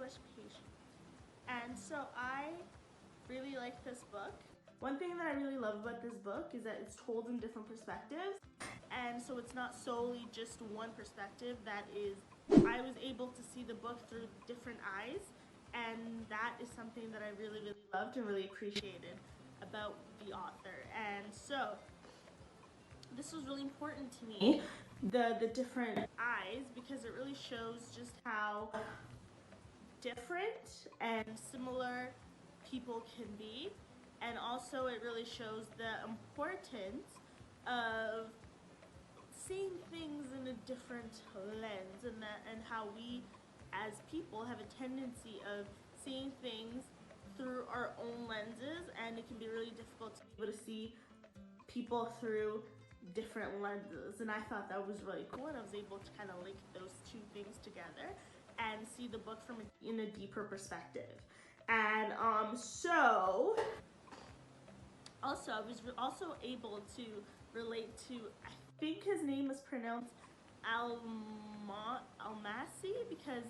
much patience. And so I really like this book. One thing that I really love about this book is that it's told in different perspectives. And so it's not solely just one perspective. That is, I was able to see the book through different eyes. And that is something that I really, really loved and really appreciated about the author. And so this was really important to me, the different eyes, because it really shows just how different and similar people can be. And also it really shows the importance of seeing things in a different lens, and how we as people have a tendency of seeing things through our own lenses, and it can be really difficult to be able to see people through different lenses. And I thought that was really cool, and I was able to kind of link those two things together and see the book from in a deeper perspective. And so also I was also able to relate to, I think his name is pronounced Almasi, because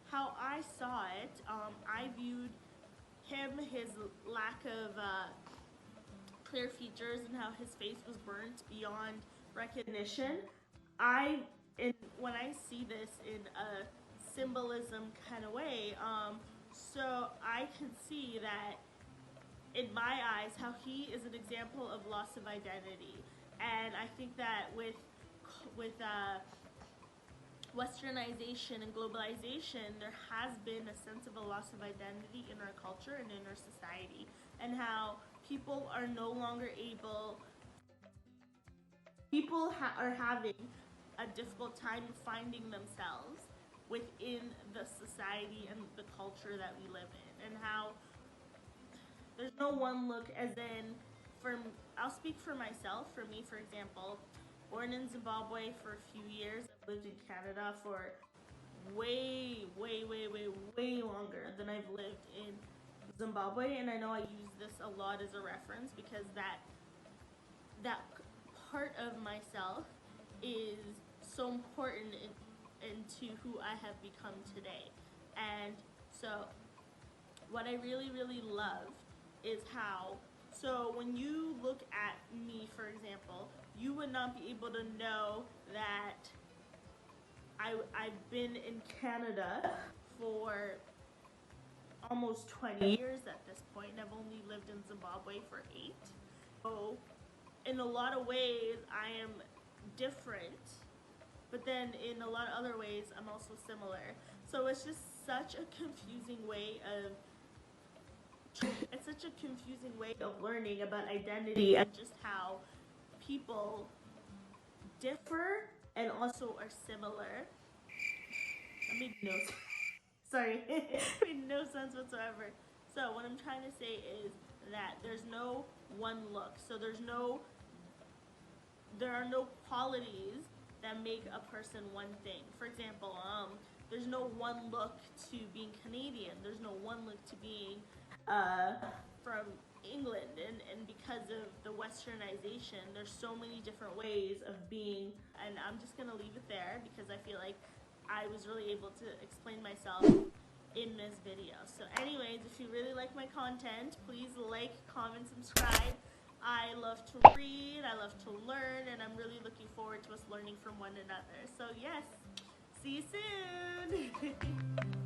how I saw it, I viewed him, his lack of clear features, and how his face was burnt beyond recognition. When I see this in a symbolism kind of way, so I can see that in my eyes how he is an example of loss of identity. And I think that with westernization and globalization, there has been a sense of a loss of identity in our culture and in our society, and how people are no longer are having a difficult time finding themselves within the society and the culture that we live in, and how there's no one look, as in, I'll speak for myself. For me, for example, born in Zimbabwe for a few years, I've lived in Canada for way longer than I've lived in Zimbabwe, and I know I use this a lot as a reference because that part of myself is so important into who I have become today. And so what I really, really love is how, so when you look at me, for example, you would not be able to know that I've been in Canada for almost 20 years at this point, and I've only lived in Zimbabwe for 8. So in a lot of ways I am different, but then in a lot of other ways I'm also similar. So it's just such a confusing way of learning about identity, and just how people differ and also are similar. That made no sense. Sorry, it made no sense whatsoever. So what I'm trying to say is that there's no one look. So there are no qualities that make a person one thing. For example, there's no one look to being Canadian. There's no one look to being from England, and because of the westernization, there's so many different ways of being. And I'm just gonna leave it there because I feel like I was really able to explain myself in this video. So anyways, if you really like my content, please like, comment, subscribe. I love to read, I love to learn, and I'm really looking forward to us learning from one another. So yes, see you soon.